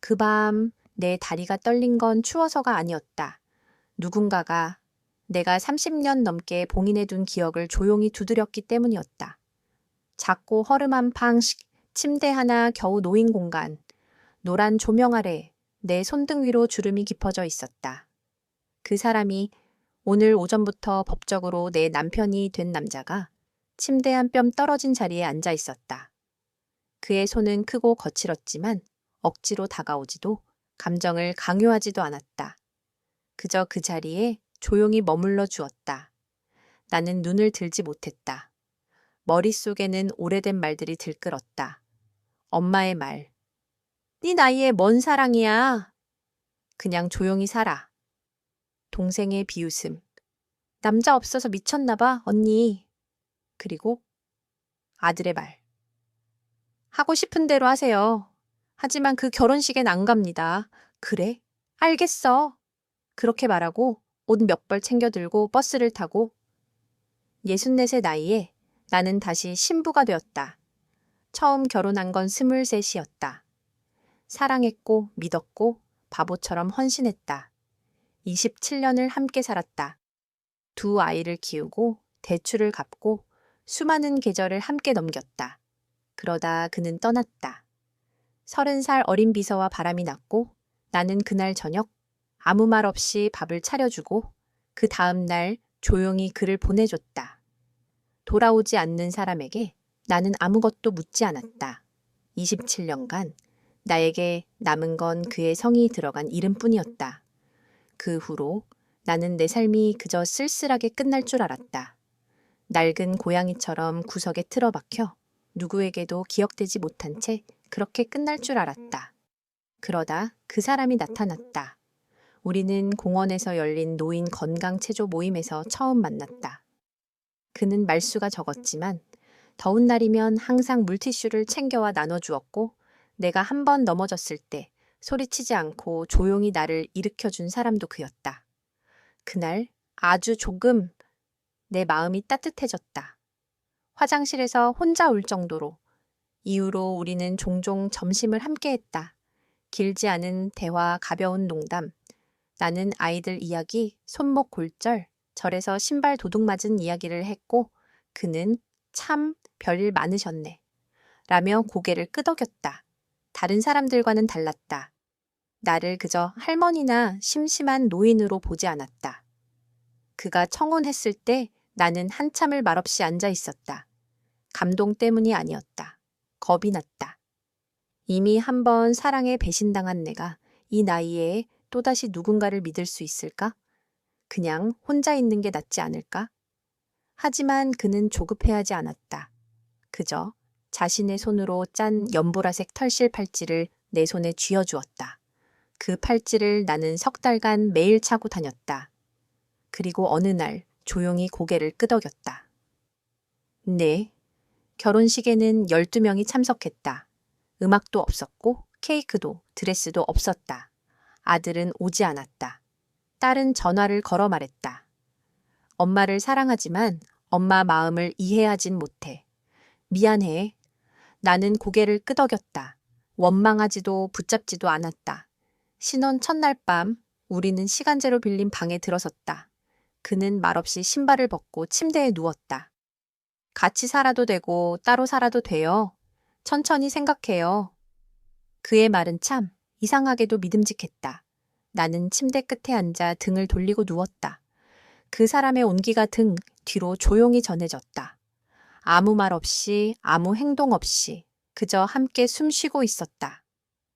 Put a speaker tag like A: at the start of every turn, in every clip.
A: 그 밤 내 다리가 떨린 건 추워서가 아니었다. 누군가가 내가 30년 넘게 봉인해둔 기억을 조용히 두드렸기 때문이었다. 작고 허름한 방 침대 하나 겨우 놓인 공간, 노란 조명 아래 내 손등 위로 주름이 깊어져 있었다. 그 사람이 오늘 오전부터 법적으로 내 남편이 된 남자가 침대 한 뼘 떨어진 자리에 앉아 있었다. 그의 손은 크고 거칠었지만 억지로 다가오지도 감정을 강요하지도 않았다. 그저 그 자리에 조용히 머물러 주었다. 나는 눈을 들지 못했다. 머릿속에는 오래된 말들이 들끓었다. 엄마의 말. 네 나이에 뭔 사랑이야. 그냥 조용히 살아. 동생의 비웃음. 남자 없어서 미쳤나 봐, 언니. 그리고 아들의 말. 하고 싶은 대로 하세요. 하지만 그 결혼식엔 안 갑니다. 그래? 알겠어. 그렇게 말하고 옷 몇 벌 챙겨 들고 버스를 타고 64의 나이에 나는 다시 신부가 되었다. 처음 결혼한 건 23이었다. 사랑했고 믿었고 바보처럼 헌신했다. 27년을 함께 살았다. 두 아이를 키우고 대출을 갚고 수많은 계절을 함께 넘겼다. 그러다 그는 떠났다. 30살 어린 비서와 바람이 났고 나는 그날 저녁 아무 말 없이 밥을 차려주고 그 다음 날 조용히 글을 보내줬다. 돌아오지 않는 사람에게 나는 아무것도 묻지 않았다. 27년간 나에게 남은 건 그의 성이 들어간 이름뿐이었다. 그 후로 나는 내 삶이 그저 쓸쓸하게 끝날 줄 알았다. 낡은 고양이처럼 구석에 틀어박혀 누구에게도 기억되지 못한 채 그렇게 끝날 줄 알았다. 그러다 그 사람이 나타났다. 우리는 공원에서 열린 노인 건강체조 모임에서 처음 만났다. 그는 말수가 적었지만 더운 날이면 항상 물티슈를 챙겨와 나눠주었고 내가 한 번 넘어졌을 때 소리치지 않고 조용히 나를 일으켜준 사람도 그였다. 그날 아주 조금 내 마음이 따뜻해졌다. 화장실에서 혼자 울 정도로. 이후로 우리는 종종 점심을 함께 했다. 길지 않은 대화, 가벼운 농담. 나는 아이들 이야기, 손목 골절, 절에서 신발 도둑 맞은 이야기를 했고 그는 참 별일 많으셨네. 라며 고개를 끄덕였다. 다른 사람들과는 달랐다. 나를 그저 할머니나 심심한 노인으로 보지 않았다. 그가 청혼했을 때 나는 한참을 말없이 앉아 있었다. 감동 때문이 아니었다. 겁이 났다. 이미 한 번 사랑에 배신당한 내가 이 나이에 또다시 누군가를 믿을 수 있을까? 그냥 혼자 있는 게 낫지 않을까? 하지만 그는 조급해하지 않았다. 그저 자신의 손으로 짠 연보라색 털실 팔찌를 내 손에 쥐어주었다. 그 팔찌를 나는 석 달간 매일 차고 다녔다. 그리고 어느 날 조용히 고개를 끄덕였다. 네, 결혼식에는 12명이 참석했다. 음악도 없었고 케이크도 드레스도 없었다. 아들은 오지 않았다. 딸은 전화를 걸어 말했다. 엄마를 사랑하지만 엄마 마음을 이해하진 못해. 미안해. 나는 고개를 끄덕였다. 원망하지도 붙잡지도 않았다. 신혼 첫날 밤 우리는 시간제로 빌린 방에 들어섰다. 그는 말없이 신발을 벗고 침대에 누웠다. 같이 살아도 되고 따로 살아도 돼요. 천천히 생각해요. 그의 말은 참 이상하게도 믿음직했다. 나는 침대 끝에 앉아 등을 돌리고 누웠다. 그 사람의 온기가 등 뒤로 조용히 전해졌다. 아무 말 없이 아무 행동 없이 그저 함께 숨 쉬고 있었다.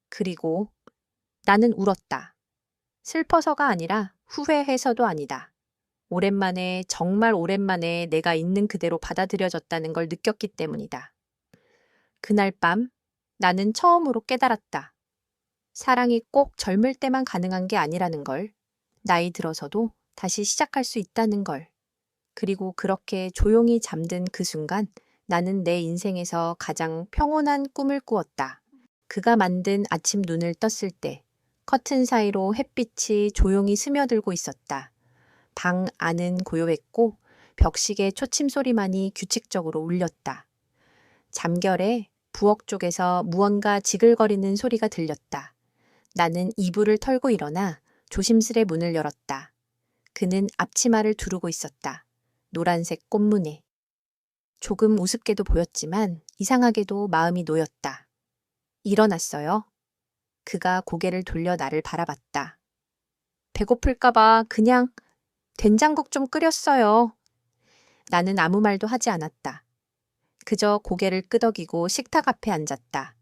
A: 그리고 나는 울었다. 슬퍼서가 아니라 후회해서도 아니다. 오랜만에 정말 오랜만에 내가 있는 그대로 받아들여졌다는 걸 느꼈기 때문이다. 그날 밤 나는 처음으로 깨달았다. 사랑이 꼭 젊을 때만 가능한 게 아니라는 걸, 나이 들어서도 다시 시작할 수 있다는 걸. 그리고 그렇게 조용히 잠든 그 순간 나는 내 인생에서 가장 평온한 꿈을 꾸었다. 그가 만든 아침 눈을 떴을 때 커튼 사이로 햇빛이 조용히 스며들고 있었다. 방 안은 고요했고 벽식의 초침 소리만이 규칙적으로 울렸다. 잠결에 부엌 쪽에서 무언가 지글거리는 소리가 들렸다. 나는 이불을 털고 일어나 조심스레 문을 열었다. 그는 앞치마를 두르고 있었다. 노란색 꽃무늬. 조금 우습게도 보였지만 이상하게도 마음이 놓였다. 일어났어요. 그가 고개를 돌려 나를 바라봤다. 배고플까봐 그냥 된장국 좀 끓였어요. 나는 아무 말도 하지 않았다. 그저 고개를 끄덕이고 식탁 앞에 앉았다.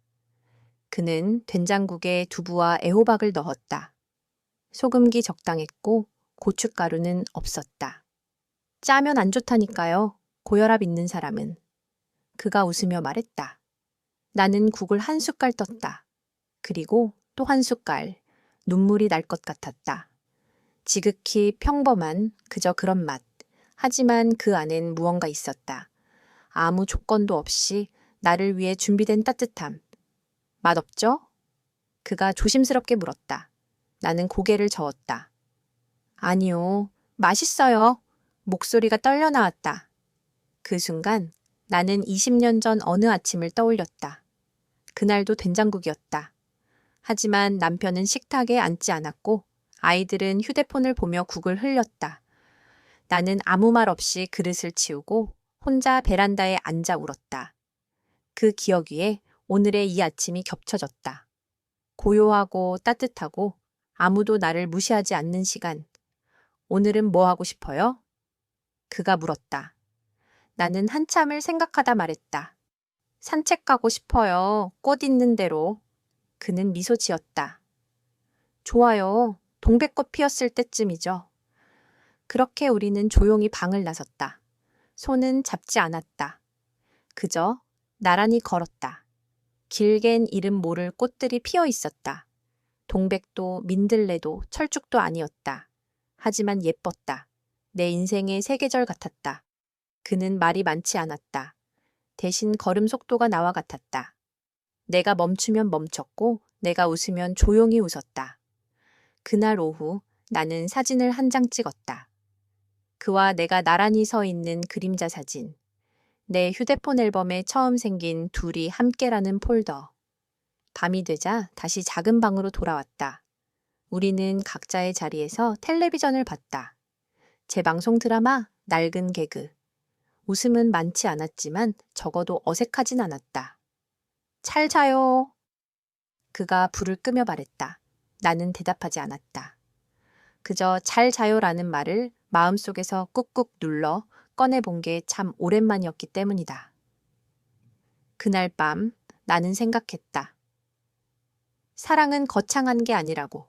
A: 그는 된장국에 두부와 애호박을 넣었다. 소금기 적당했고 고춧가루는 없었다. 짜면 안 좋다니까요. 고혈압 있는 사람은. 그가 웃으며 말했다. 나는 국을 한 숟갈 떴다. 그리고 또 한 숟갈. 눈물이 날 것 같았다. 지극히 평범한 그저 그런 맛. 하지만 그 안엔 무언가 있었다. 아무 조건도 없이 나를 위해 준비된 따뜻함. 맛없죠? 그가 조심스럽게 물었다. 나는 고개를 저었다. 아니요, 맛있어요. 목소리가 떨려 나왔다. 그 순간 나는 20년 전 어느 아침을 떠올렸다. 그날도 된장국이었다. 하지만 남편은 식탁에 앉지 않았고 아이들은 휴대폰을 보며 국을 흘렸다. 나는 아무 말 없이 그릇을 치우고 혼자 베란다에 앉아 울었다. 그 기억 위에 오늘의 이 아침이 겹쳐졌다. 고요하고 따뜻하고 아무도 나를 무시하지 않는 시간. 오늘은 뭐 하고 싶어요? 그가 물었다. 나는 한참을 생각하다 말했다. 산책 가고 싶어요. 꽃 있는 대로. 그는 미소 지었다. 좋아요. 동백꽃 피었을 때쯤이죠. 그렇게 우리는 조용히 방을 나섰다. 손은 잡지 않았다. 그저 나란히 걸었다. 길겐 이름 모를 꽃들이 피어 있었다. 동백도 민들레도 철쭉도 아니었다. 하지만 예뻤다. 내 인생의 세계절 같았다. 그는 말이 많지 않았다. 대신 걸음 속도가 나와 같았다. 내가 멈추면 멈췄고 내가 웃으면 조용히 웃었다. 그날 오후 나는 사진을 한 장 찍었다. 그와 내가 나란히 서 있는 그림자 사진. 내 휴대폰 앨범에 처음 생긴 둘이 함께라는 폴더. 밤이 되자 다시 작은 방으로 돌아왔다. 우리는 각자의 자리에서 텔레비전을 봤다. 재방송 드라마, 낡은 개그. 웃음은 많지 않았지만 적어도 어색하진 않았다. 잘 자요. 그가 불을 끄며 말했다. 나는 대답하지 않았다. 그저 잘 자요라는 말을 마음속에서 꾹꾹 눌러 꺼내본 게 참 오랜만이었기 때문이다. 그날 밤 나는 생각했다. 사랑은 거창한 게 아니라고.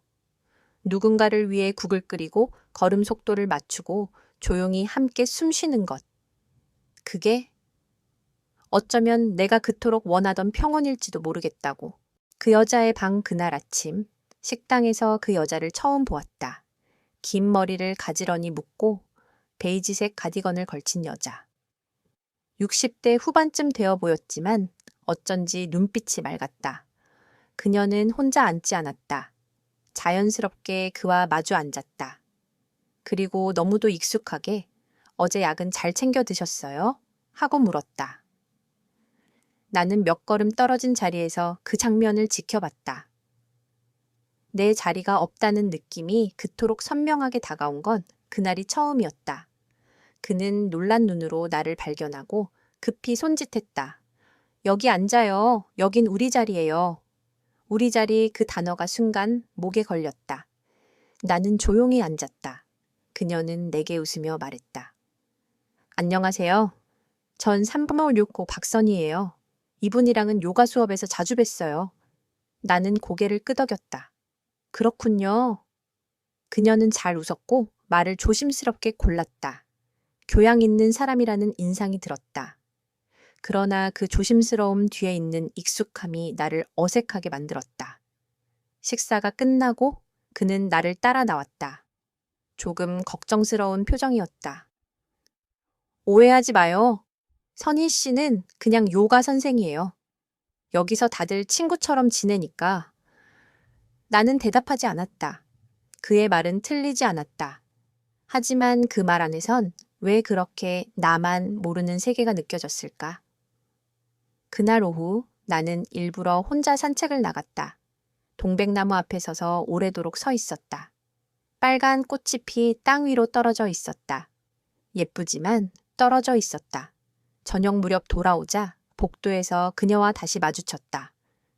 A: 누군가를 위해 국을 끓이고 걸음 속도를 맞추고 조용히 함께 숨 쉬는 것. 그게 어쩌면 내가 그토록 원하던 평온일지도 모르겠다고. 그 여자의 방 그날 아침 식당에서 그 여자를 처음 보았다. 긴 머리를 가지런히 묶고 베이지색 가디건을 걸친 여자. 60대 후반쯤 되어 보였지만 어쩐지 눈빛이 맑았다. 그녀는 혼자 앉지 않았다. 자연스럽게 그와 마주 앉았다. 그리고 너무도 익숙하게 어제 약은 잘 챙겨 드셨어요? 하고 물었다. 나는 몇 걸음 떨어진 자리에서 그 장면을 지켜봤다. 내 자리가 없다는 느낌이 그토록 선명하게 다가온 건 그날이 처음이었다. 그는 놀란 눈으로 나를 발견하고 급히 손짓했다. 여기 앉아요. 여긴 우리 자리예요. 우리 자리 그 단어가 순간 목에 걸렸다. 나는 조용히 앉았다. 그녀는 내게 웃으며 말했다. 안녕하세요. 전 356호 박선희예요. 이분이랑은 요가 수업에서 자주 뵀어요. 나는 고개를 끄덕였다. 그렇군요. 그녀는 잘 웃었고 말을 조심스럽게 골랐다. 교양 있는 사람이라는 인상이 들었다. 그러나 그 조심스러움 뒤에 있는 익숙함이 나를 어색하게 만들었다. 식사가 끝나고 그는 나를 따라 나왔다. 조금 걱정스러운 표정이었다. 오해하지 마요. 선희 씨는 그냥 요가 선생이에요. 여기서 다들 친구처럼 지내니까. 나는 대답하지 않았다. 그의 말은 틀리지 않았다. 하지만 그 말 안에선 왜 그렇게 나만 모르는 세계가 느껴졌을까? 그날 오후 나는 일부러 혼자 산책을 나갔다. 동백나무 앞에 서서 오래도록 서 있었다. 빨간 꽃잎이 땅 위로 떨어져 있었다. 예쁘지만 떨어져 있었다. 저녁 무렵 돌아오자 복도에서 그녀와 다시 마주쳤다.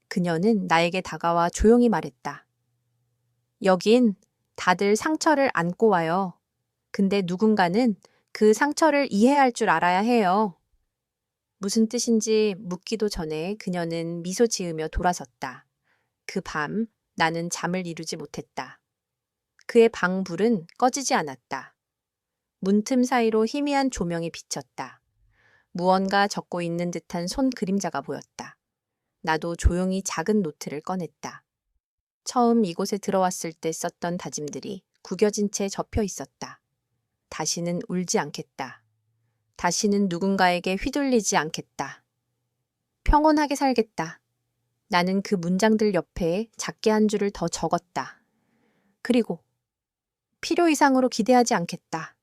A: 그녀는 나에게 다가와 조용히 말했다. 여긴 다들 상처를 안고 와요. 근데 누군가는 그 상처를 이해할 줄 알아야 해요. 무슨 뜻인지 묻기도 전에 그녀는 미소 지으며 돌아섰다. 그 밤 나는 잠을 이루지 못했다. 그의 방 불은 꺼지지 않았다. 문틈 사이로 희미한 조명이 비쳤다. 무언가 적고 있는 듯한 손 그림자가 보였다. 나도 조용히 작은 노트를 꺼냈다. 처음 이곳에 들어왔을 때 썼던 다짐들이 구겨진 채 접혀 있었다. 다시는 울지 않겠다. 다시는 누군가에게 휘둘리지 않겠다. 평온하게 살겠다. 나는 그 문장들 옆에 작게 한 줄을 더 적었다. 그리고 필요 이상으로 기대하지 않겠다.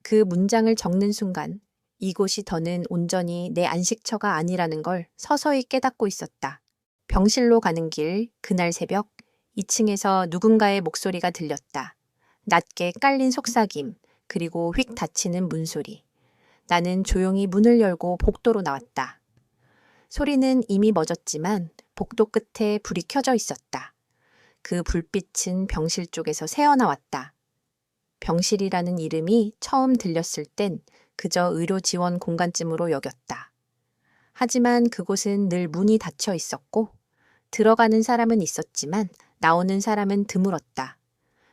A: 그 문장을 적는 순간 이곳이 더는 온전히 내 안식처가 아니라는 걸 서서히 깨닫고 있었다. 병실로 가는 길, 그날 새벽 2층에서 누군가의 목소리가 들렸다. 낮게 깔린 속삭임, 그리고 휙 닫히는 문소리. 나는 조용히 문을 열고 복도로 나왔다. 소리는 이미 멎었지만 복도 끝에 불이 켜져 있었다. 그 불빛은 병실 쪽에서 새어나왔다. 병실이라는 이름이 처음 들렸을 땐 그저 의료 지원 공간쯤으로 여겼다. 하지만 그곳은 늘 문이 닫혀 있었고 들어가는 사람은 있었지만 나오는 사람은 드물었다.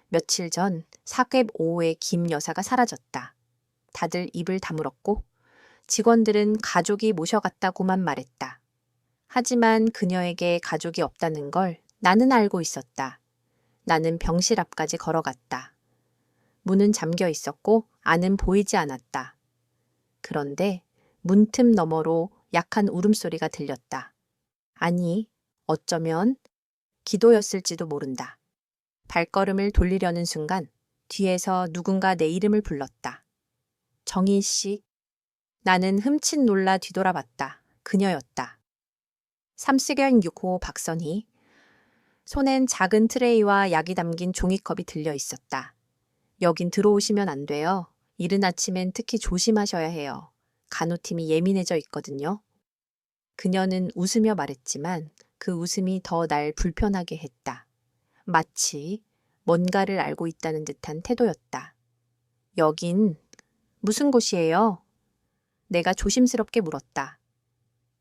A: 며칠 전 사귑 5호의 김 여사가 사라졌다. 다들 입을 다물었고 직원들은 가족이 모셔갔다고만 말했다. 하지만 그녀에게 가족이 없다는 걸 나는 알고 있었다. 나는 병실 앞까지 걸어갔다. 문은 잠겨 있었고 안은 보이지 않았다. 그런데 문틈 너머로 약한 울음소리가 들렸다. 아니, 어쩌면 기도였을지도 모른다. 발걸음을 돌리려는 순간 뒤에서 누군가 내 이름을 불렀다. 정희 씨. 나는 흠칫 놀라 뒤돌아봤다. 그녀였다. 삼시경 6호 박선희. 손엔 작은 트레이와 약이 담긴 종이컵이 들려 있었다. 여긴 들어오시면 안 돼요. 이른 아침엔 특히 조심하셔야 해요. 간호팀이 예민해져 있거든요. 그녀는 웃으며 말했지만 그 웃음이 더 날 불편하게 했다. 마치 뭔가를 알고 있다는 듯한 태도였다. 여긴 무슨 곳이에요? 내가 조심스럽게 물었다.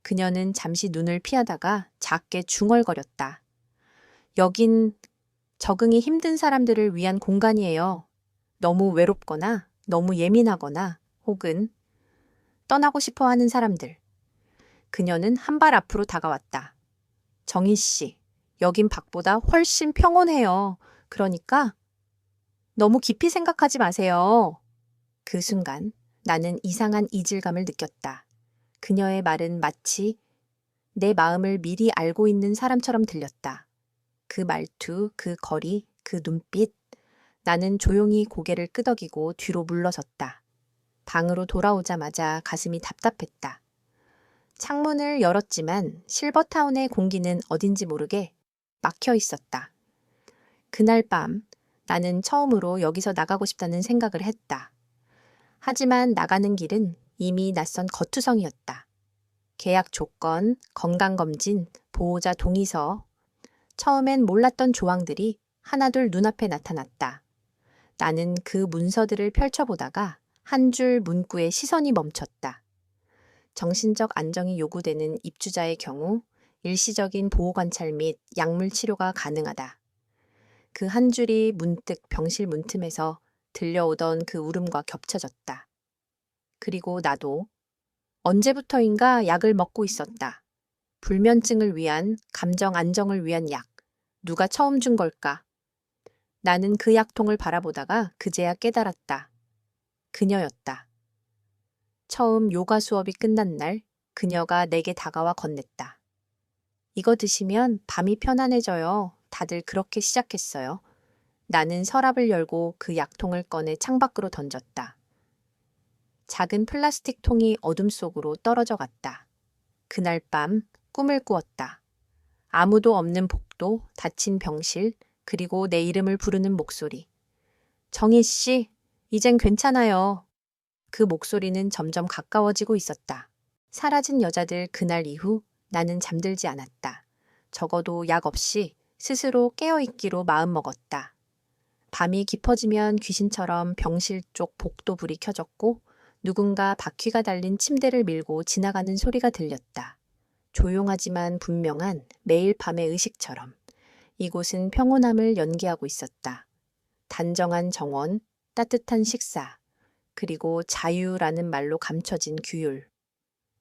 A: 그녀는 잠시 눈을 피하다가 작게 중얼거렸다. 여긴 적응이 힘든 사람들을 위한 공간이에요. 너무 외롭거나 너무 예민하거나 혹은 떠나고 싶어 하는 사람들. 그녀는 한 발 앞으로 다가왔다. 정희 씨, 여긴 밖보다 훨씬 평온해요. 그러니까 너무 깊이 생각하지 마세요. 그 순간 나는 이상한 이질감을 느꼈다. 그녀의 말은 마치 내 마음을 미리 알고 있는 사람처럼 들렸다. 그 말투, 그 거리, 그 눈빛. 나는 조용히 고개를 끄덕이고 뒤로 물러섰다. 방으로 돌아오자마자 가슴이 답답했다. 창문을 열었지만 실버타운의 공기는 어딘지 모르게 막혀 있었다. 그날 밤 나는 처음으로 여기서 나가고 싶다는 생각을 했다. 하지만 나가는 길은 이미 낯선 거투성이었다. 계약 조건, 건강검진, 보호자 동의서. 처음엔 몰랐던 조항들이 하나둘 눈앞에 나타났다. 나는 그 문서들을 펼쳐보다가 한 줄 문구에 시선이 멈췄다. 정신적 안정이 요구되는 입주자의 경우 일시적인 보호관찰 및 약물 치료가 가능하다. 그 한 줄이 문득 병실 문틈에서 들려오던 그 울음과 겹쳐졌다. 그리고 나도 언제부터인가 약을 먹고 있었다. 불면증을 위한, 감정 안정을 위한 약. 누가 처음 준 걸까? 나는 그 약통을 바라보다가 그제야 깨달았다. 그녀였다. 처음 요가 수업이 끝난 날 그녀가 내게 다가와 건넸다. 이거 드시면 밤이 편안해져요. 다들 그렇게 시작했어요. 나는 서랍을 열고 그 약통을 꺼내 창밖으로 던졌다. 작은 플라스틱 통이 어둠 속으로 떨어져 갔다. 그날 밤 꿈을 꾸었다. 아무도 없는 복도. 복도, 닫힌 병실, 그리고 내 이름을 부르는 목소리. 정희 씨, 이젠 괜찮아요. 그 목소리는 점점 가까워지고 있었다. 사라진 여자들 그날 이후 나는 잠들지 않았다. 적어도 약 없이 스스로 깨어있기로 마음먹었다. 밤이 깊어지면 귀신처럼 병실 쪽 복도 불이 켜졌고 누군가 바퀴가 달린 침대를 밀고 지나가는 소리가 들렸다. 조용하지만 분명한 매일 밤의 의식처럼 이곳은 평온함을 연기하고 있었다. 단정한 정원, 따뜻한 식사, 그리고 자유라는 말로 감춰진 규율.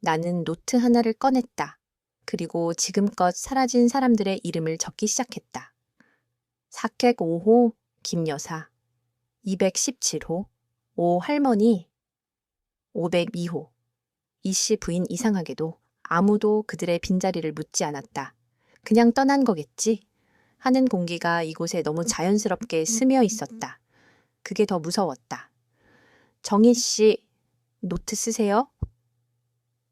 A: 나는 노트 하나를 꺼냈다. 그리고 지금껏 사라진 사람들의 이름을 적기 시작했다. 사객 5호 김여사, 217호 오 할머니, 502호. 이씨 부인 이상하게도 아무도 그들의 빈자리를 묻지 않았다. 그냥 떠난 거겠지? 하는 공기가 이곳에 너무 자연스럽게 스며 있었다. 그게 더 무서웠다. 정희 씨, 노트 쓰세요?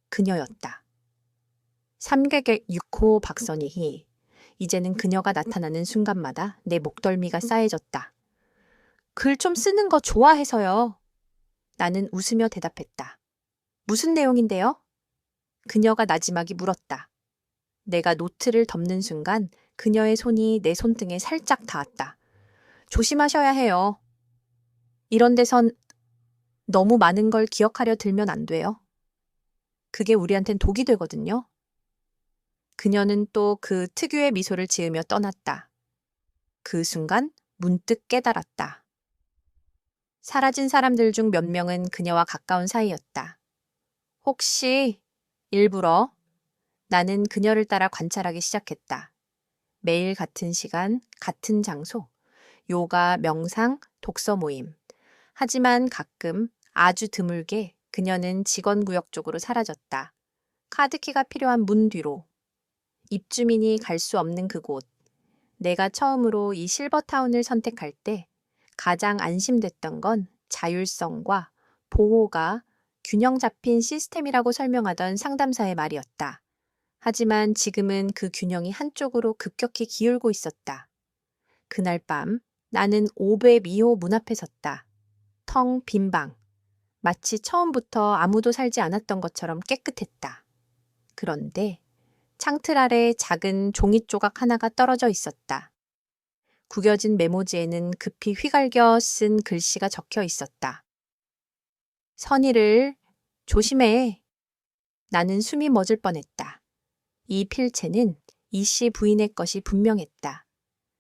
A: 그녀였다. 3계객 6호 박선희. 이제는 그녀가 나타나는 순간마다 내 목덜미가 싸해졌다. 글 좀 쓰는 거 좋아해서요. 나는 웃으며 대답했다. 무슨 내용인데요? 그녀가 나지막이 물었다. 내가 노트를 덮는 순간 그녀의 손이 내 손등에 살짝 닿았다. 조심하셔야 해요. 이런 데선 너무 많은 걸 기억하려 들면 안 돼요. 그게 우리한텐 독이 되거든요. 그녀는 또 그 특유의 미소를 지으며 떠났다. 그 순간 문득 깨달았다. 사라진 사람들 중 몇 명은 그녀와 가까운 사이였다. 혹시 일부러? 나는 그녀를 따라 관찰하기 시작했다. 매일 같은 시간, 같은 장소, 요가, 명상, 독서 모임. 하지만 가끔 아주 드물게 그녀는 직원구역 쪽으로 사라졌다. 카드키가 필요한 문 뒤로. 입주민이 갈 수 없는 그곳. 내가 처음으로 이 실버타운을 선택할 때 가장 안심됐던 건 자율성과 보호가 균형 잡힌 시스템이라고 설명하던 상담사의 말이었다. 하지만 지금은 그 균형이 한쪽으로 급격히 기울고 있었다. 그날 밤 나는 502호 문 앞에 섰다. 텅 빈 방. 마치 처음부터 아무도 살지 않았던 것처럼 깨끗했다. 그런데 창틀 아래 작은 종이 조각 하나가 떨어져 있었다. 구겨진 메모지에는 급히 휘갈겨 쓴 글씨가 적혀 있었다. 선의를 조심해. 나는 숨이 멎을 뻔했다. 이 필체는 이씨 부인의 것이 분명했다.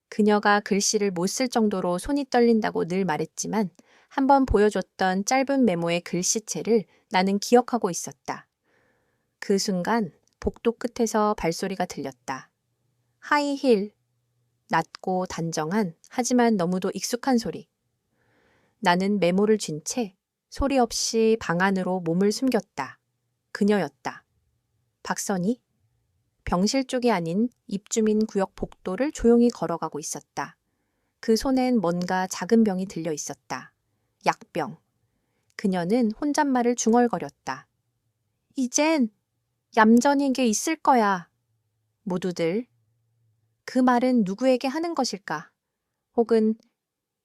A: 그녀가 글씨를 못 쓸 정도로 손이 떨린다고 늘 말했지만 한번 보여줬던 짧은 메모의 글씨체를 나는 기억하고 있었다. 그 순간 복도 끝에서 발소리가 들렸다. 하이힐. 낮고 단정한 하지만 너무도 익숙한 소리. 나는 메모를 쥔 채 소리 없이 방 안으로 몸을 숨겼다. 그녀였다. 박선희? 병실 쪽이 아닌 입주민 구역 복도를 조용히 걸어가고 있었다. 그 손엔 뭔가 작은 병이 들려 있었다. 약병. 그녀는 혼잣말을 중얼거렸다. 이젠 얌전히 게 있을 거야. 모두들. 그 말은 누구에게 하는 것일까? 혹은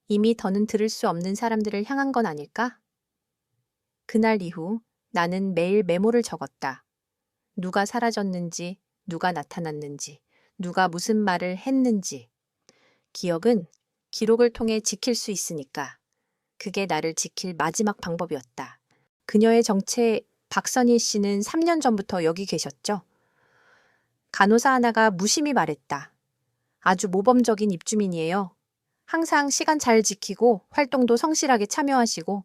A: 이미 더는 들을 수 없는 사람들을 향한 건 아닐까? 그날 이후 나는 매일 메모를 적었다. 누가 사라졌는지, 누가 나타났는지, 누가 무슨 말을 했는지. 기억은 기록을 통해 지킬 수 있으니까. 그게 나를 지킬 마지막 방법이었다. 그녀의 정체 박선희 씨는 3년 전부터 여기 계셨죠? 간호사 하나가 무심히 말했다. 아주 모범적인 입주민이에요. 항상 시간 잘 지키고 활동도 성실하게 참여하시고.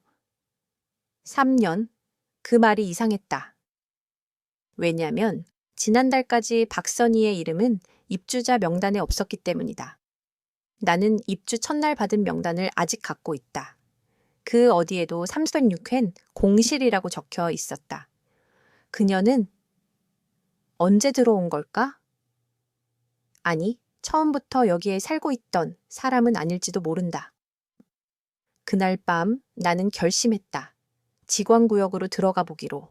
A: 3년. 그 말이 이상했다. 왜냐면 지난달까지 박선희의 이름은 입주자 명단에 없었기 때문이다. 나는 입주 첫날 받은 명단을 아직 갖고 있다. 그 어디에도 306회 공실이라고 적혀 있었다. 그녀는 언제 들어온 걸까? 아니, 처음부터 여기에 살고 있던 사람은 아닐지도 모른다. 그날 밤 나는 결심했다. 직원구역으로 들어가 보기로.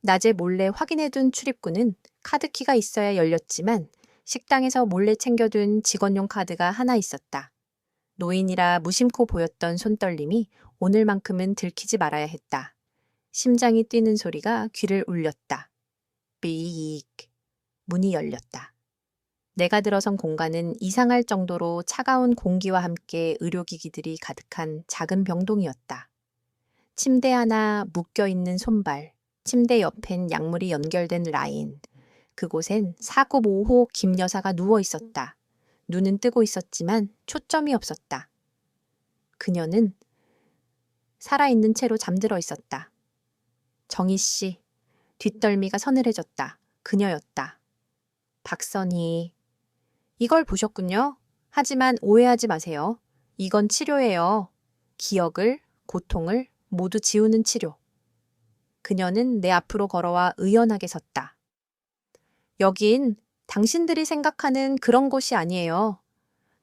A: 낮에 몰래 확인해둔 출입구는 카드키가 있어야 열렸지만 식당에서 몰래 챙겨둔 직원용 카드가 하나 있었다. 노인이라 무심코 보였던 손떨림이 오늘만큼은 들키지 말아야 했다. 심장이 뛰는 소리가 귀를 울렸다. 삑. 문이 열렸다. 내가 들어선 공간은 이상할 정도로 차가운 공기와 함께 의료기기들이 가득한 작은 병동이었다. 침대 하나 묶여있는 손발, 침대 옆엔 약물이 연결된 라인. 그곳엔 4급 5호 김 여사가 누워 있었다. 눈은 뜨고 있었지만 초점이 없었다. 그녀는 살아있는 채로 잠들어 있었다. 정희 씨, 뒷덜미가 서늘해졌다. 그녀였다. 박선희. 이걸 보셨군요. 하지만 오해하지 마세요. 이건 치료예요. 기억을, 고통을 모두 지우는 치료. 그녀는 내 앞으로 걸어와 의연하게 섰다. 여긴 당신들이 생각하는 그런 곳이 아니에요.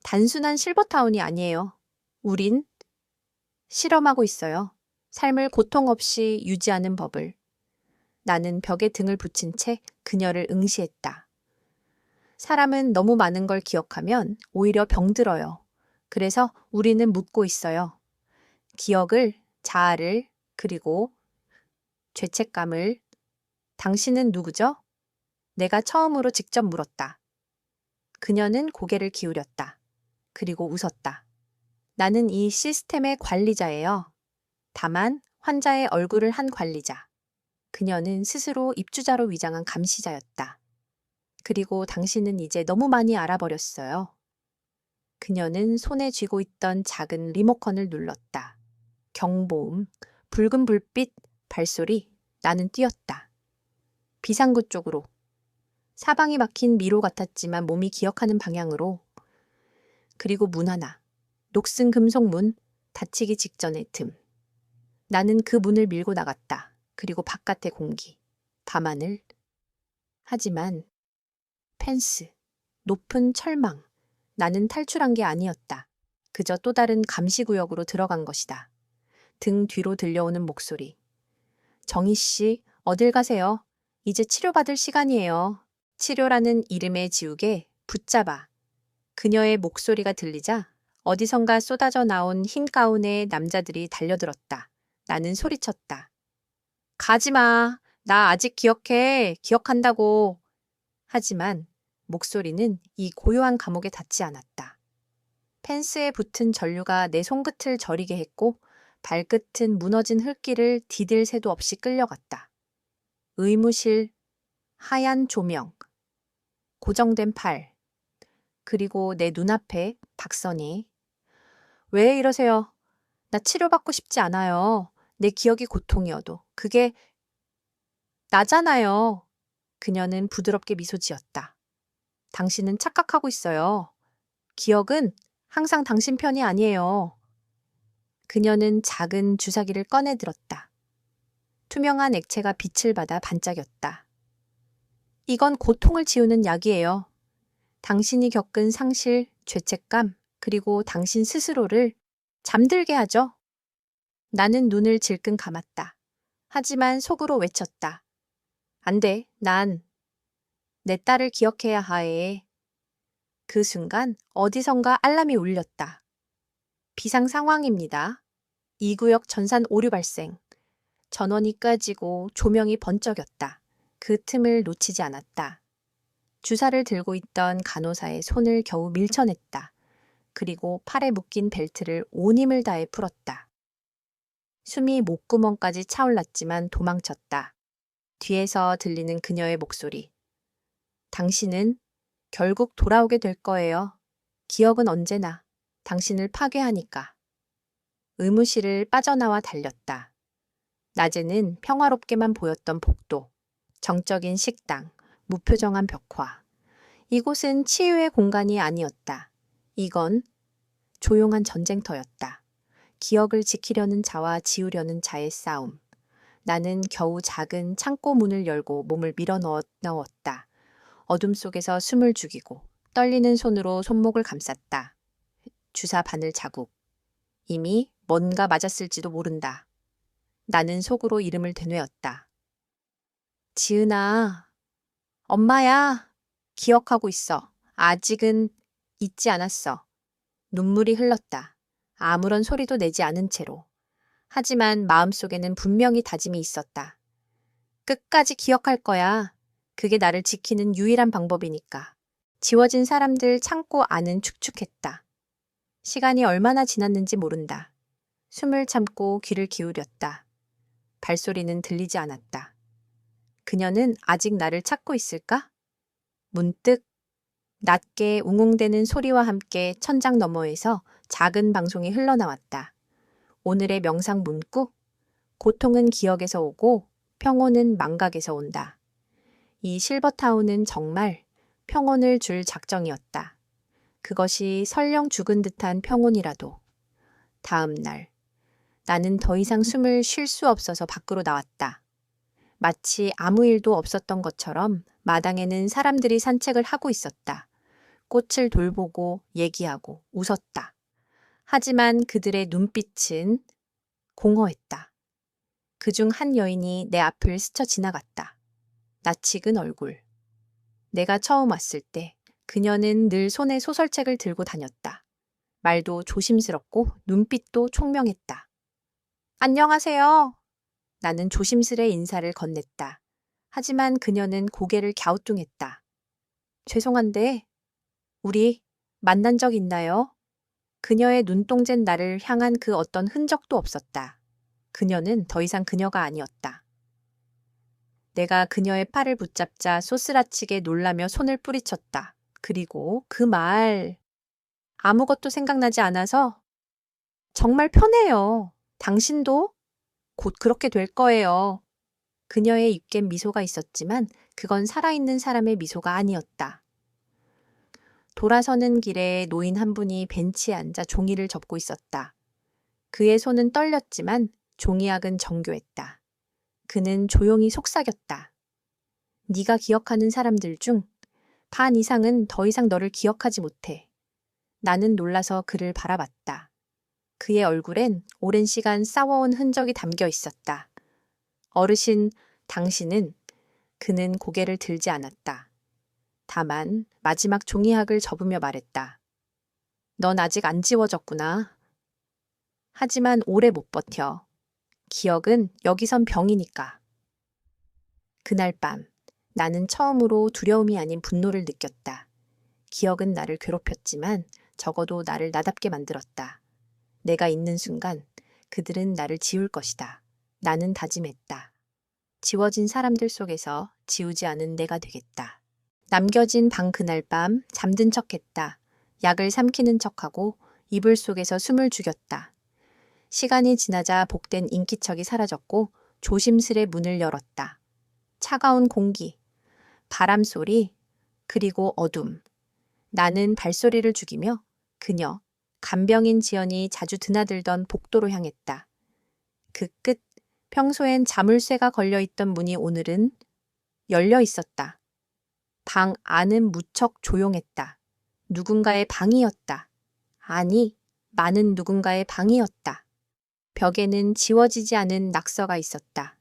A: 단순한 실버타운이 아니에요. 우린 실험하고 있어요. 삶을 고통 없이 유지하는 법을. 나는 벽에 등을 붙인 채 그녀를 응시했다. 사람은 너무 많은 걸 기억하면 오히려 병들어요. 그래서 우리는 묻고 있어요. 기억을, 자아를, 그리고 죄책감을. 당신은 누구죠? 내가 처음으로 직접 물었다. 그녀는 고개를 기울였다. 그리고 웃었다. 나는 이 시스템의 관리자예요. 다만 환자의 얼굴을 한 관리자. 그녀는 스스로 입주자로 위장한 감시자였다. 그리고 당신은 이제 너무 많이 알아버렸어요. 그녀는 손에 쥐고 있던 작은 리모컨을 눌렀다. 경보음, 붉은 불빛, 발소리. 나는 뛰었다. 비상구 쪽으로. 사방이 막힌 미로 같았지만 몸이 기억하는 방향으로. 그리고 문 하나. 녹슨 금속 문, 닫히기 직전의 틈. 나는 그 문을 밀고 나갔다. 그리고 바깥의 공기, 밤하늘. 하지만 펜스, 높은 철망. 나는 탈출한 게 아니었다. 그저 또 다른 감시구역으로 들어간 것이다. 등 뒤로 들려오는 목소리. 정희 씨, 어딜 가세요? 이제 치료받을 시간이에요. 치료라는 이름의 지우개 붙잡아. 그녀의 목소리가 들리자 어디선가 쏟아져 나온 흰 가운의 남자들이 달려들었다. 나는 소리쳤다. 가지마. 나 아직 기억해. 기억한다고. 하지만 목소리는 이 고요한 감옥에 닿지 않았다. 펜스에 붙은 전류가 내 손끝을 저리게 했고 발끝은 무너진 흙길을 디딜 새도 없이 끌려갔다. 의무실, 하얀 조명, 고정된 팔, 그리고 내 눈앞에 박선희. 왜 이러세요? 나 치료받고 싶지 않아요. 내 기억이 고통이어도. 그게 나잖아요. 그녀는 부드럽게 미소 지었다. 당신은 착각하고 있어요. 기억은 항상 당신 편이 아니에요. 그녀는 작은 주사기를 꺼내 들었다. 투명한 액체가 빛을 받아 반짝였다. 이건 고통을 지우는 약이에요. 당신이 겪은 상실, 죄책감, 그리고 당신 스스로를 잠들게 하죠. 나는 눈을 질끈 감았다. 하지만 속으로 외쳤다. 안 돼, 난 내 딸을 기억해야 해. 그 순간 어디선가 알람이 울렸다. 비상 상황입니다. 2구역 전산 오류 발생. 전원이 꺼지고 조명이 번쩍였다. 그 틈을 놓치지 않았다. 주사를 들고 있던 간호사의 손을 겨우 밀쳐냈다. 그리고 팔에 묶인 벨트를 온 힘을 다해 풀었다. 숨이 목구멍까지 차올랐지만 도망쳤다. 뒤에서 들리는 그녀의 목소리. 당신은 결국 돌아오게 될 거예요. 기억은 언제나 당신을 파괴하니까. 의무실을 빠져나와 달렸다. 낮에는 평화롭게만 보였던 복도, 정적인 식당, 무표정한 벽화. 이곳은 치유의 공간이 아니었다. 이건 조용한 전쟁터였다. 기억을 지키려는 자와 지우려는 자의 싸움. 나는 겨우 작은 창고 문을 열고 몸을 밀어 넣었다. 어둠 속에서 숨을 죽이고 떨리는 손으로 손목을 감쌌다. 주사 바늘 자국. 이미 뭔가 맞았을지도 모른다. 나는 속으로 이름을 되뇌었다. 지은아, 엄마야, 기억하고 있어. 아직은 잊지 않았어. 눈물이 흘렀다. 아무런 소리도 내지 않은 채로. 하지만 마음속에는 분명히 다짐이 있었다. 끝까지 기억할 거야. 그게 나를 지키는 유일한 방법이니까. 지워진 사람들 창고 안은 축축했다. 시간이 얼마나 지났는지 모른다. 숨을 참고 귀를 기울였다. 발소리는 들리지 않았다. 그녀는 아직 나를 찾고 있을까? 문득 낮게 웅웅대는 소리와 함께 천장 너머에서 작은 방송이 흘러나왔다. 오늘의 명상 문구? 고통은 기억에서 오고 평온은 망각에서 온다. 이 실버타운은 정말 평온을 줄 작정이었다. 그것이 설령 죽은 듯한 평온이라도. 다음 날, 나는 더 이상 숨을 쉴 수 없어서 밖으로 나왔다. 마치 아무 일도 없었던 것처럼 마당에는 사람들이 산책을 하고 있었다. 꽃을 돌보고 얘기하고 웃었다. 하지만 그들의 눈빛은 공허했다. 그중 한 여인이 내 앞을 스쳐 지나갔다. 낯익은 얼굴. 내가 처음 왔을 때 그녀는 늘 손에 소설책을 들고 다녔다. 말도 조심스럽고 눈빛도 총명했다. 안녕하세요. 나는 조심스레 인사를 건넸다. 하지만 그녀는 고개를 갸우뚱했다. 죄송한데, 우리 만난 적 있나요? 그녀의 눈동자는 나를 향한 그 어떤 흔적도 없었다. 그녀는 더 이상 그녀가 아니었다. 내가 그녀의 팔을 붙잡자 소스라치게 놀라며 손을 뿌리쳤다. 그리고 그 말, 아무것도 생각나지 않아서 정말 편해요. 당신도 곧 그렇게 될 거예요. 그녀의 입겐 미소가 있었지만 그건 살아있는 사람의 미소가 아니었다. 돌아서는 길에 노인 한 분이 벤치에 앉아 종이를 접고 있었다. 그의 손은 떨렸지만 종이약은 정교했다. 그는 조용히 속삭였다. 네가 기억하는 사람들 중 반 이상은 더 이상 너를 기억하지 못해. 나는 놀라서 그를 바라봤다. 그의 얼굴엔 오랜 시간 싸워온 흔적이 담겨 있었다. 어르신, 당신은 그는 고개를 들지 않았다. 다만 마지막 종이학을 접으며 말했다. 넌 아직 안 지워졌구나. 하지만 오래 못 버텨. 기억은 여기선 병이니까. 그날 밤 나는 처음으로 두려움이 아닌 분노를 느꼈다. 기억은 나를 괴롭혔지만 적어도 나를 나답게 만들었다. 내가 있는 순간 그들은 나를 지울 것이다. 나는 다짐했다. 지워진 사람들 속에서 지우지 않은 내가 되겠다. 남겨진 방 그날 밤 잠든 척했다. 약을 삼키는 척하고 이불 속에서 숨을 죽였다. 시간이 지나자 복된 인기척이 사라졌고 조심스레 문을 열었다. 차가운 공기, 바람 소리, 그리고 어둠. 나는 발소리를 죽이며 그녀, 간병인 지연이 자주 드나들던 복도로 향했다. 그 끝, 평소엔 자물쇠가 걸려있던 문이 오늘은 열려 있었다. 방 안은 무척 조용했다. 누군가의 방이었다. 아니, 많은 누군가의 방이었다. 벽에는 지워지지 않은 낙서가 있었다.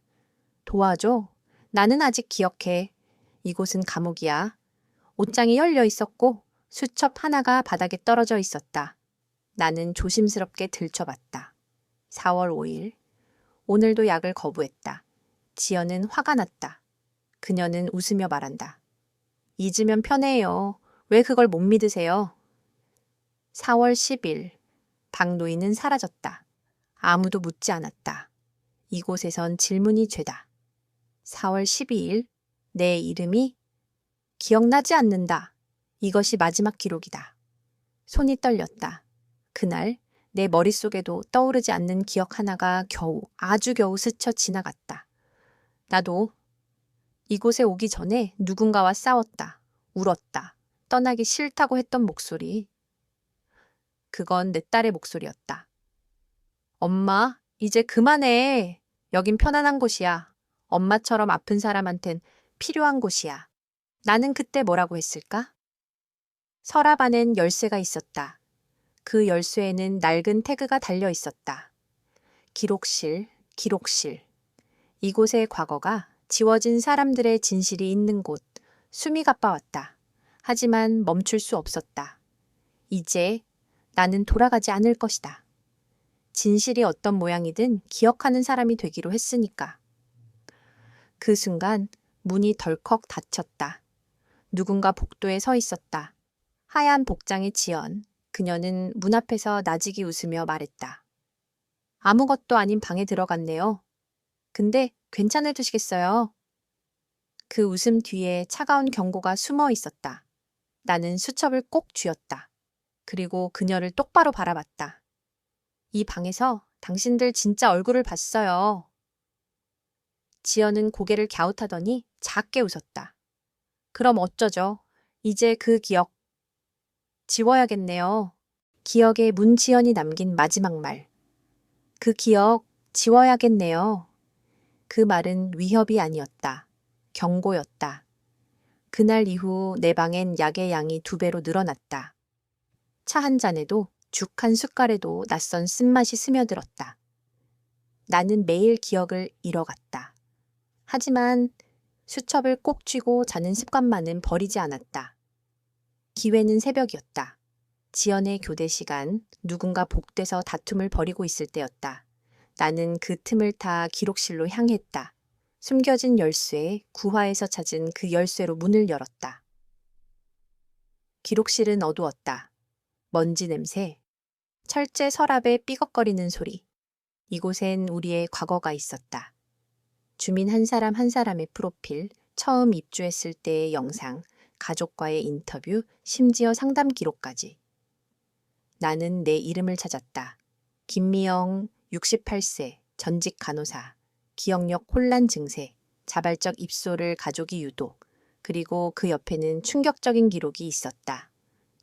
A: 도와줘. 나는 아직 기억해. 이곳은 감옥이야. 옷장이 열려 있었고 수첩 하나가 바닥에 떨어져 있었다. 나는 조심스럽게 들춰봤다. 4월 5일. 오늘도 약을 거부했다. 지연은 화가 났다. 그녀는 웃으며 말한다. 잊으면 편해요. 왜 그걸 못 믿으세요? 4월 10일. 박노인은 사라졌다. 아무도 묻지 않았다. 이곳에선 질문이 죄다. 4월 12일. 내 이름이 기억나지 않는다. 이것이 마지막 기록이다. 손이 떨렸다. 그날 내 머릿속에도 떠오르지 않는 기억 하나가 아주 겨우 스쳐 지나갔다. 나도 이곳에 오기 전에 누군가와 싸웠다. 울었다. 떠나기 싫다고 했던 목소리. 그건 내 딸의 목소리였다. 엄마, 이제 그만해. 여긴 편안한 곳이야. 엄마처럼 아픈 사람한텐 필요한 곳이야. 나는 그때 뭐라고 했을까? 서랍 안엔 열쇠가 있었다. 그 열쇠에는 낡은 태그가 달려 있었다. 기록실, 기록실. 이곳의 과거가 지워진 사람들의 진실이 있는 곳, 숨이 가빠왔다. 하지만 멈출 수 없었다. 이제 나는 돌아가지 않을 것이다. 진실이 어떤 모양이든 기억하는 사람이 되기로 했으니까. 그 순간 문이 덜컥 닫혔다. 누군가 복도에 서 있었다. 하얀 복장의 지연. 그녀는 문 앞에서 나직이 웃으며 말했다. 아무것도 아닌 방에 들어갔네요. 근데 괜찮을 듯이겠어요. 그 웃음 뒤에 차가운 경고가 숨어 있었다. 나는 수첩을 꼭 쥐었다. 그리고 그녀를 똑바로 바라봤다. 이 방에서 당신들 진짜 얼굴을 봤어요. 지연은 고개를 갸웃하더니 작게 웃었다. 그럼 어쩌죠? 이제 그 기억 지워야겠네요. 기억에 문지연이 남긴 마지막 말. 그 기억 지워야겠네요. 그 말은 위협이 아니었다. 경고였다. 그날 이후 내 방엔 약의 양이 2배로 늘어났다. 차 한 잔에도 죽 한 숟갈에도 낯선 쓴맛이 스며들었다. 나는 매일 기억을 잃어갔다. 하지만 수첩을 꼭 쥐고 자는 습관만은 버리지 않았다. 기회는 새벽이었다. 지연의 교대 시간, 누군가 복도에서 다툼을 벌이고 있을 때였다. 나는 그 틈을 타 기록실로 향했다. 숨겨진 열쇠, 구화에서 찾은 그 열쇠로 문을 열었다. 기록실은 어두웠다. 먼지 냄새, 철제 서랍의 삐걱거리는 소리. 이곳엔 우리의 과거가 있었다. 주민 한 사람 한 사람의 프로필, 처음 입주했을 때의 영상, 가족과의 인터뷰, 심지어 상담 기록까지. 나는 내 이름을 찾았다. 김미영, 68세, 전직 간호사, 기억력 혼란 증세, 자발적 입소를 가족이 유도, 그리고 그 옆에는 충격적인 기록이 있었다.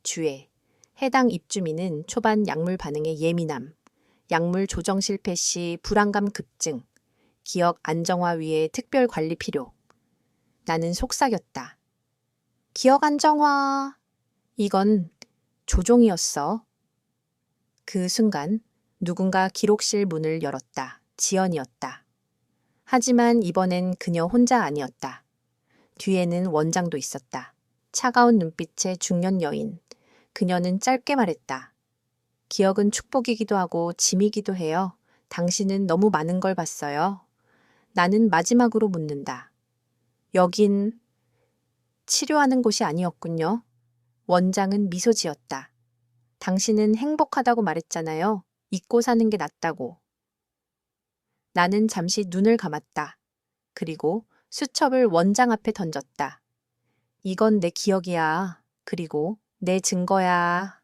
A: 주의, 해당 입주민은 초반 약물 반응에 예민함, 약물 조정 실패 시 불안감 급증, 기억 안정화 위에 특별 관리 필요. 나는 속삭였다. 기억 안정화. 이건 조종이었어. 그 순간 누군가 기록실 문을 열었다. 지연이었다. 하지만 이번엔 그녀 혼자 아니었다. 뒤에는 원장도 있었다. 차가운 눈빛의 중년 여인. 그녀는 짧게 말했다. 기억은 축복이기도 하고 짐이기도 해요. 당신은 너무 많은 걸 봤어요. 나는 마지막으로 묻는다. 여긴 치료하는 곳이 아니었군요. 원장은 미소 지었다. 당신은 행복하다고 말했잖아요. 잊고 사는 게 낫다고. 나는 잠시 눈을 감았다. 그리고 수첩을 원장 앞에 던졌다. 이건 내 기억이야. 그리고 내 증거야.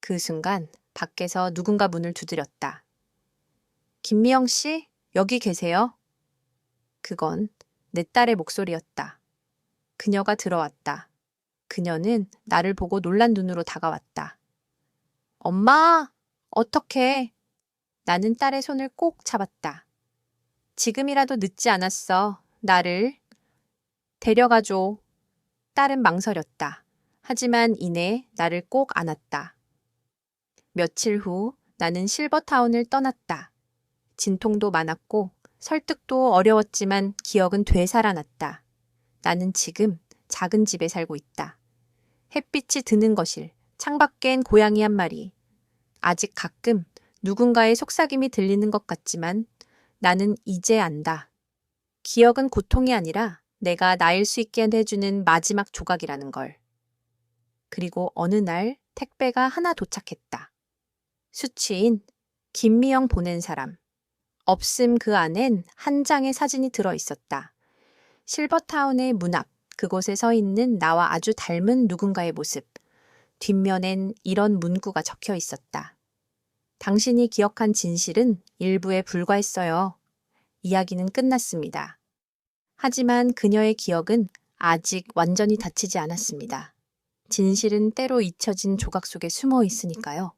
A: 그 순간 밖에서 누군가 문을 두드렸다. 김미영 씨, 여기 계세요? 그건 내 딸의 목소리였다. 그녀가 들어왔다. 그녀는 나를 보고 놀란 눈으로 다가왔다. 엄마, 어떡해? 나는 딸의 손을 꼭 잡았다. 지금이라도 늦지 않았어. 나를 데려가줘. 딸은 망설였다. 하지만 이내 나를 꼭 안았다. 며칠 후 나는 실버타운을 떠났다. 진통도 많았고 설득도 어려웠지만 기억은 되살아났다. 나는 지금 작은 집에 살고 있다. 햇빛이 드는 거실, 창밖엔 고양이 한 마리. 아직 가끔 누군가의 속삭임이 들리는 것 같지만 나는 이제 안다. 기억은 고통이 아니라 내가 나일 수 있게 해주는 마지막 조각이라는 걸. 그리고 어느 날 택배가 하나 도착했다. 수취인 김미영 보낸 사람. 없음 그 안엔 한 장의 사진이 들어 있었다. 실버타운의 문 앞, 그곳에 서 있는 나와 아주 닮은 누군가의 모습. 뒷면엔 이런 문구가 적혀 있었다. 당신이 기억한 진실은 일부에 불과했어요. 이야기는 끝났습니다. 하지만 그녀의 기억은 아직 완전히 닫히지 않았습니다. 진실은 때로 잊혀진 조각 속에 숨어 있으니까요.